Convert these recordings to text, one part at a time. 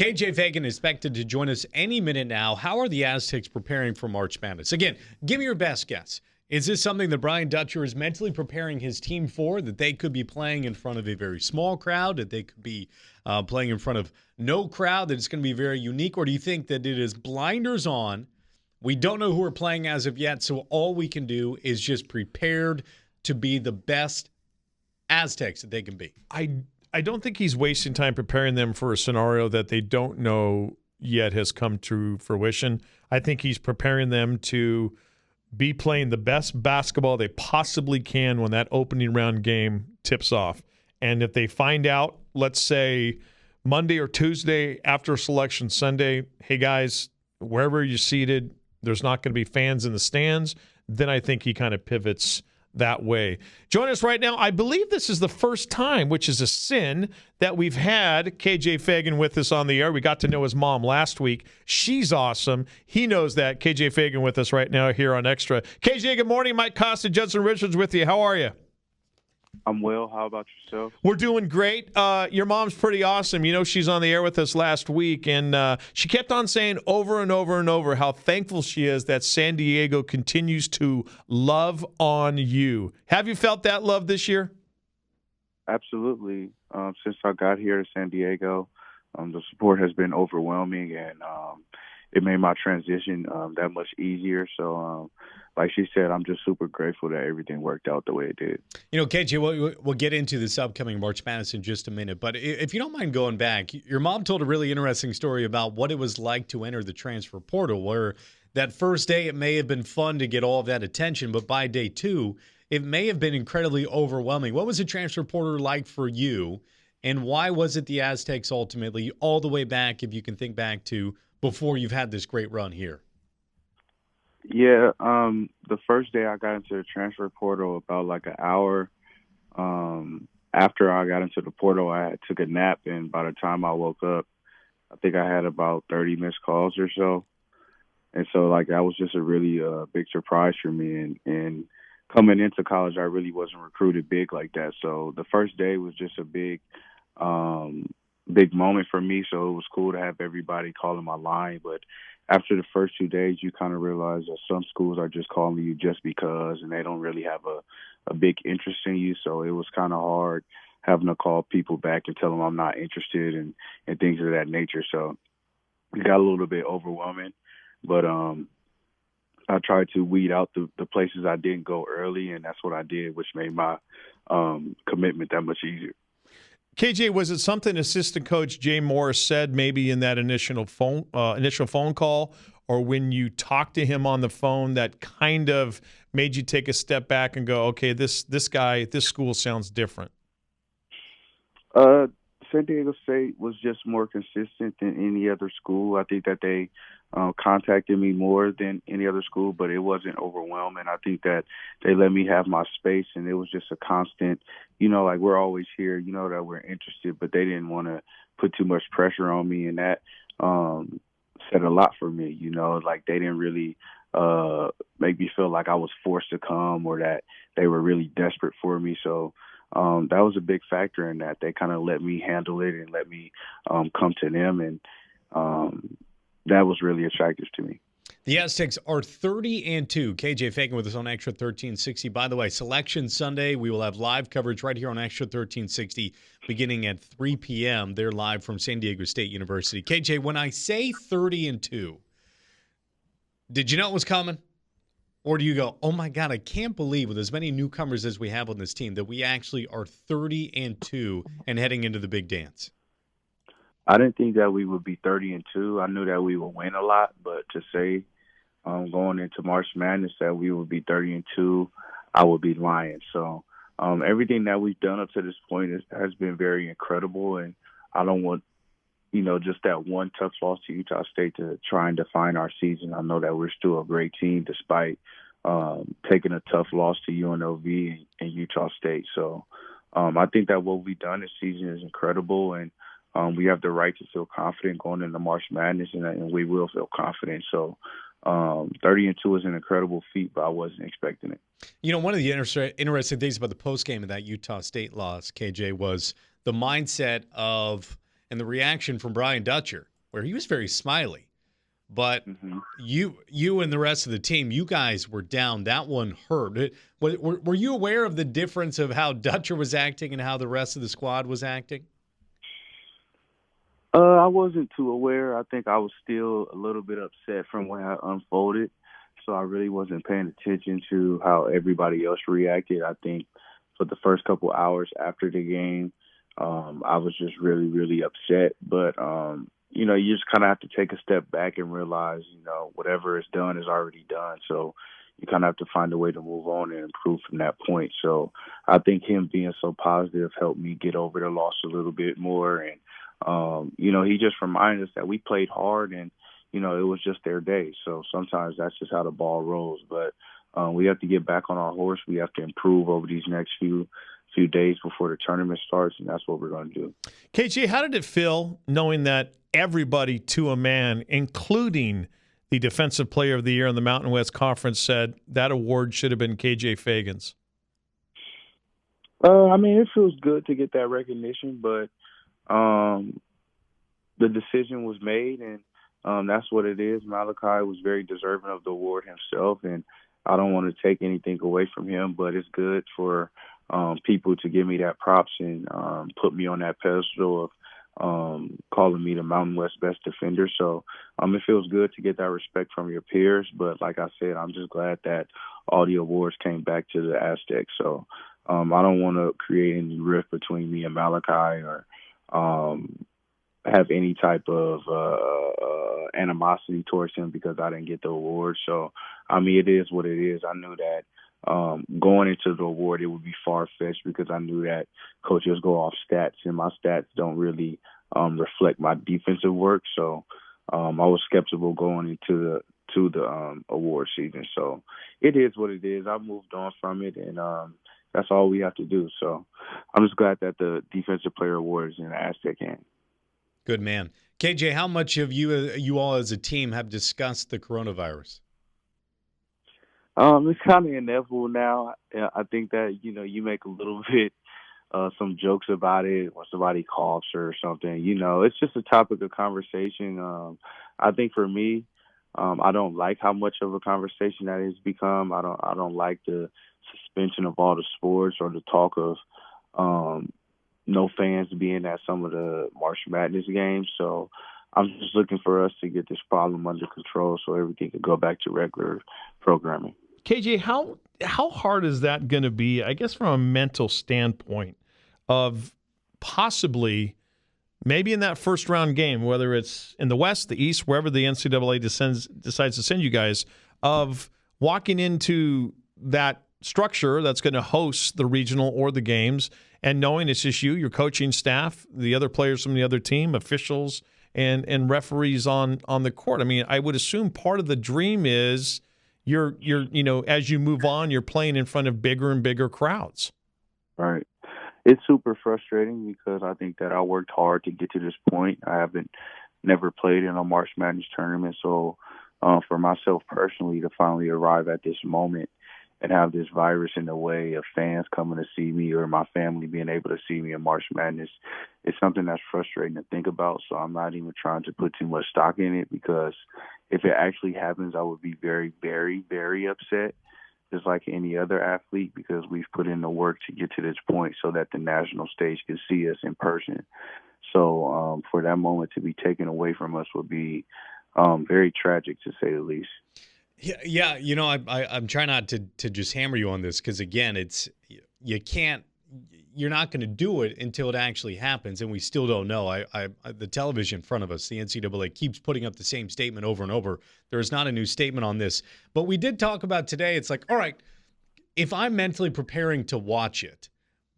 KJ Feagin is expected to join us any minute now. How are the Aztecs preparing for March Madness? Again, give me your best guess. Is this something that Brian Dutcher is mentally preparing his team for, that they could be playing in front of a very small crowd, that they could be playing in front of no crowd, that it's going to be very unique? Or do you think that it is blinders on? We don't know who we're playing as of yet, so all we can do is just prepared to be the best Aztecs that they can be. I don't think he's wasting time preparing them for a scenario that they don't know yet has come to fruition. I think he's preparing them to be playing the best basketball they possibly can when that opening round game tips off. And if they find out, let's say Monday or Tuesday after Selection Sunday, hey guys, wherever you're seated, there's not going to be fans in the stands, then I think he kind of pivots that way. Join us right now. I believe this is the first time, which is a sin, that we've had KJ Feagin with us on the air. We got to know his mom last week. She's awesome. He knows that. KJ Feagin with us right now here on Xtra. KJ, good morning. Mike Costa, Judson Richards with you. How are you? I'm well. How about yourself? We're doing great. Your mom's pretty awesome. You know, she's on the air with us last week, and she kept on saying over and over and over how thankful she is that San Diego continues to love on you. Have you felt that love this year? Absolutely. Since I got here to San Diego, the support has been overwhelming, and it made my transition that much easier. So, like she said, I'm just super grateful that everything worked out the way it did. You know, KJ, we'll get into this upcoming March Madness in just a minute, but if you don't mind going back, your mom told a really interesting story about what it was like to enter the transfer portal, where that first day it may have been fun to get all of that attention, but by day two, it may have been incredibly overwhelming. What was the transfer portal like for you, and why was it the Aztecs ultimately, all the way back, if you can think back to before you've had this great run here? Yeah, the first day I got into the transfer portal, about like an hour after I got into the portal, I took a nap, and by the time I woke up, I think I had about 30 missed calls or so. And so, like, that was just a really big surprise for me. And coming into college, I really wasn't recruited big like that. So the first day was just a big moment for me. So it was cool to have everybody calling my line. But after the first 2 days, you kind of realize that some schools are just calling you just because, and they don't really have a big interest in you. So it was kind of hard having to call people back and tell them I'm not interested and things of that nature. So it got a little bit overwhelming. But I tried to weed out the places I didn't go early, and that's what I did, which made my commitment that much easier. KJ, was it something assistant coach Jay Morris said maybe in that initial phone call, or when you talked to him on the phone, that kind of made you take a step back and go, okay, this school sounds different? San Diego State was just more consistent than any other school. I think that they contacted me more than any other school, but it wasn't overwhelming. I think that they let me have my space, and it was just a constant, like, we're always here, that we're interested, but they didn't want to put too much pressure on me, and that said a lot for me, like, they didn't really make me feel like I was forced to come or that they were really desperate for me. So that was a big factor in that. They kind of let me handle it and let me come to them, and that was really attractive to me. The Aztecs are 30-2. KJ Feagin with us on Xtra 1360. By the way, Selection Sunday, we will have live coverage right here on Xtra 1360 beginning at 3 p.m. They're live from San Diego State University. KJ, when I say 30-2, did you know it was coming? Or do you go, oh, my God, I can't believe with as many newcomers as we have on this team that we actually are 30-2 and heading into the big dance? I didn't think that we would be 30-2. I knew that we would win a lot, but to say going into March Madness that we would be 30-2, I would be lying. So everything that we've done up to this point has been very incredible, and I don't want, just that one tough loss to Utah State to try and define our season. I know that we're still a great team despite taking a tough loss to UNLV and Utah State. So I think that what we've done this season is incredible, and we have the right to feel confident going into March Madness, and we will feel confident. So 30-2 is an incredible feat, but I wasn't expecting it. One of the interesting things about the postgame of that Utah State loss, KJ, was the mindset of and the reaction from Brian Dutcher where he was very smiley. But you and the rest of the team, you guys were down. That one hurt. Were you aware of the difference of how Dutcher was acting and how the rest of the squad was acting? I wasn't too aware. I think I was still a little bit upset from when I unfolded, so I really wasn't paying attention to how everybody else reacted. I think for the first couple hours after the game, I was just really, really upset. But you just kind of have to take a step back and realize, whatever is done is already done. So you kind of have to find a way to move on and improve from that point. So I think him being so positive helped me get over the loss a little bit more. And, he just reminded us that we played hard and, it was just their day. So sometimes that's just how the ball rolls. But we have to get back on our horse. We have to improve over these next few days before the tournament starts, and that's what we're going to do. KJ, how did it feel knowing that everybody to a man, including the Defensive Player of the Year in the Mountain West Conference, said that award should have been KJ Feagin's? It feels good to get that recognition, but the decision was made, and that's what it is. Malachi was very deserving of the award himself, and I don't want to take anything away from him, but it's good for people to give me that props and put me on that pedestal of calling me the Mountain West best defender. So it feels good to get that respect from your peers. But like I said, I'm just glad that all the awards came back to the Aztecs. So I don't want to create any rift between me and Malachi or have any type of animosity towards him because I didn't get the award. So, it is what it is. I knew that going into the award, it would be far-fetched because I knew that coaches go off stats, and my stats don't really reflect my defensive work. So I was skeptical going into the award season. So it is what it is. I've moved on from it, and that's all we have to do. So I'm just glad that the Defensive Player Award is in the Aztec hand. Good man. KJ, how much of you all as a team have discussed the coronavirus? It's kind of inevitable now. I think that, you make a little bit some jokes about it when somebody coughs or something. It's just a topic of conversation. I think for me, I don't like how much of a conversation that has become. I don't like the suspension of all the sports or the talk of no fans being at some of the March Madness games. So I'm just looking for us to get this problem under control so everything can go back to regular programming. KJ, how hard is that going to be, I guess, from a mental standpoint of possibly maybe in that first round game, whether it's in the West, the East, wherever the NCAA decides to send you guys, of walking into that structure that's going to host the regional or the games and knowing it's just you, your coaching staff, the other players from the other team, officials, and referees on the court. I would assume part of the dream is you're as you move on, you're playing in front of bigger and bigger crowds. Right. It's super frustrating because I think that I worked hard to get to this point. I haven't never played in a March Madness tournament. So for myself personally to finally arrive at this moment and have this virus in the way of fans coming to see me or my family being able to see me in March Madness, it's something that's frustrating to think about. So I'm not even trying to put too much stock in it because if it actually happens, I would be very, very, very upset, just like any other athlete, because we've put in the work to get to this point so that the national stage can see us in person. So for that moment to be taken away from us would be very tragic, to say the least. Yeah. I'm trying not to just hammer you on this because, again, you're not going to do it until it actually happens, and we still don't know. The television in front of us, the NCAA, keeps putting up the same statement over and over. There is not a new statement on this. But we did talk about today, it's like, all right, if I'm mentally preparing to watch it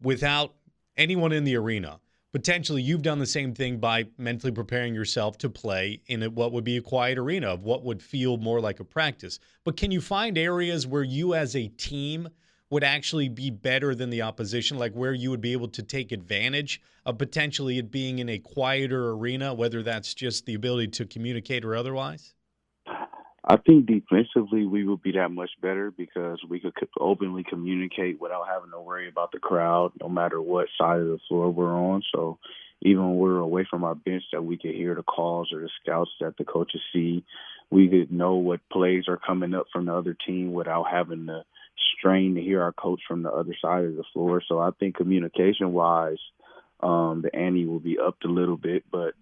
without anyone in the arena, potentially you've done the same thing by mentally preparing yourself to play in what would be a quiet arena of what would feel more like a practice. But can you find areas where you as a team would actually be better than the opposition, like where you would be able to take advantage of potentially it being in a quieter arena, whether that's just the ability to communicate or otherwise? I think defensively we would be that much better because we could openly communicate without having to worry about the crowd, no matter what side of the floor we're on. So even when we were away from our bench, that we could hear the calls or the scouts that the coaches see. We could know what plays are coming up from the other team without having to strain to hear our coach from the other side of the floor. So I think communication-wise, the ante will be upped a little bit. But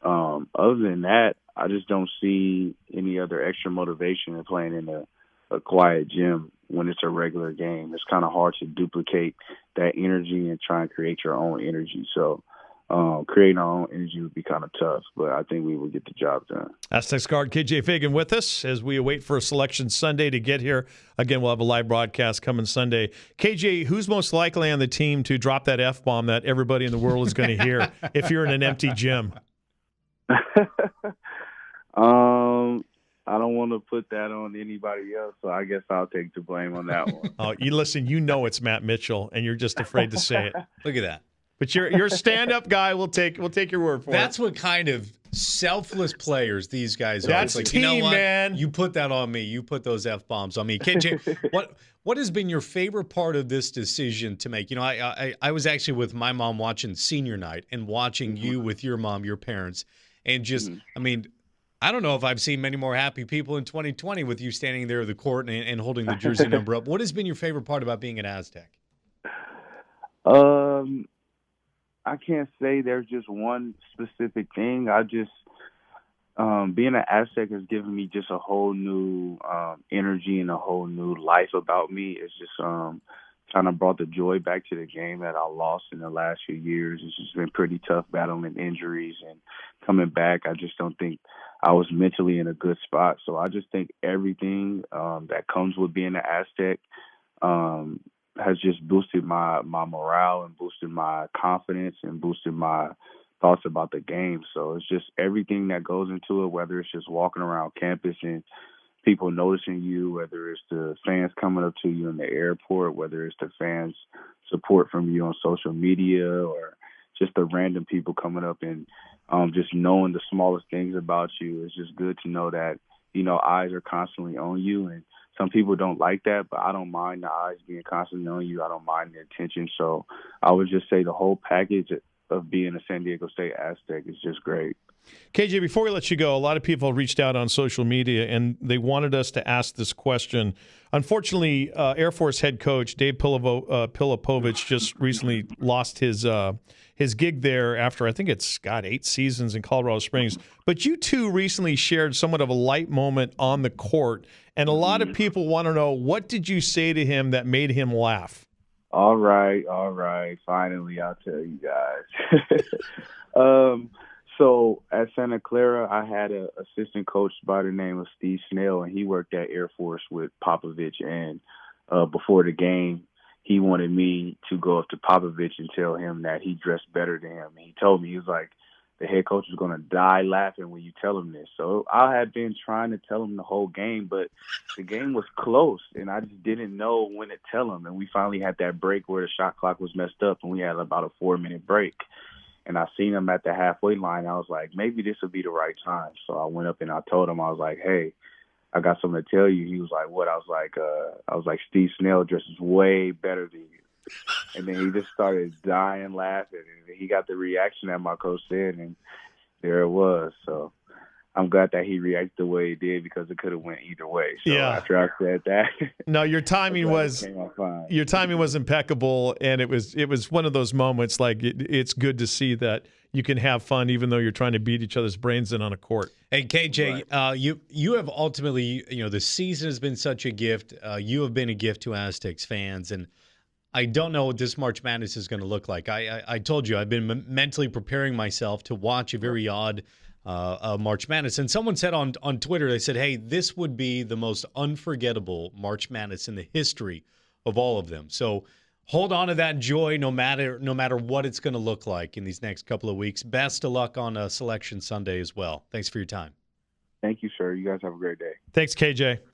other than that, I just don't see any other extra motivation in playing in a quiet gym when it's a regular game. It's kind of hard to duplicate that energy and try and create your own energy. So creating our own energy would be kind of tough, but I think we will get the job done. Aztecs guard KJ Feagin with us as we await for a Selection Sunday to get here. Again, we'll have a live broadcast coming Sunday. KJ, who's most likely on the team to drop that F-bomb that everybody in the world is going to hear if you're in an empty gym? I don't want to put that on anybody else, so I guess I'll take the blame on that one. Oh, you listen, you know it's Matt Mitchell, and you're just afraid to say it. Look at that. But you're a stand-up guy. We'll take your word for it. That's what kind of selfless players these guys are. That's it's like, team, you know what? man. You put that on me. You put those F-bombs on me. KJ, what has been your favorite part of this decision to make? You know, I was actually with my mom watching senior night and watching you with your mom, your parents, and just, I mean, I don't know if I've seen many more happy people in 2020 with you standing there at the court and holding the jersey number up. What has been your favorite part about being an Aztec? I can't say there's just one specific thing. I just being an Aztec has given me just a whole new energy and a whole new life about me. It's just kind of brought the joy back to the game that I lost in the last few years. It's just been pretty tough battling injuries and coming back. I just don't think I was mentally in a good spot. So I just think everything that comes with being an Aztec has just boosted my morale and boosted my confidence and boosted my thoughts about the game. So it's just everything that goes into it, whether it's just walking around campus and people noticing you, whether it's the fans coming up to you in the airport, whether it's the fans' support from you on social media, or just the random people coming up and just knowing the smallest things about you. It's just good to know that, you know, eyes are constantly on you, and some people don't like that, but I don't mind the eyes being constantly on you. I don't mind the attention. So I would just say the whole package of being a San Diego State Aztec is just great. KJ, before we let you go, a lot of people reached out on social media, and they wanted us to ask this question. Unfortunately, Air Force head coach Dave Popovich just recently lost his gig there after, I think it's, 8 seasons in Colorado Springs. But you two recently shared somewhat of a light moment on the court, and a lot of people want to know, what did you say to him that made him laugh? All right. Finally, I'll tell you guys. So at Santa Clara, I had an assistant coach by the name of Sdsu, and he worked at Air Force with Popovich. And before the game, he wanted me to go up to Popovich and tell him that he dressed better than him. And he told me, he was like, the head coach is going to die laughing when you tell him this. So I had been trying to tell him the whole game, but the game was close, and I just didn't know when to tell him. And we finally had that break where the shot clock was messed up, and we had about a 4-minute break. And I seen him at the halfway line. I was like, maybe this would be the right time. So I went up and I told him, I was like, hey, I got something to tell you. He was like, what? I was like, Steve Snell dresses way better than you. And then he just started dying laughing. And he got the reaction that my coach said, and there it was. So I'm glad that he reacted the way he did, because it could have went either way. So after I said that, no, your timing was impeccable, and it was one of those moments like it's good to see that you can have fun even though you're trying to beat each other's brains in on a court. Hey KJ, right. You have ultimately, the season has been such a gift. You have been a gift to Aztecs fans, and I don't know what this March Madness is going to look like. I told you I've been mentally preparing myself to watch a very odd March Madness. And someone said on Twitter, they said, hey, this would be the most unforgettable March Madness in the history of all of them. So hold on to that joy no matter what it's going to look like in these next couple of weeks. Best of luck on Selection Sunday as well. Thanks for your time. Thank you, sir. You guys have a great day. Thanks, KJ.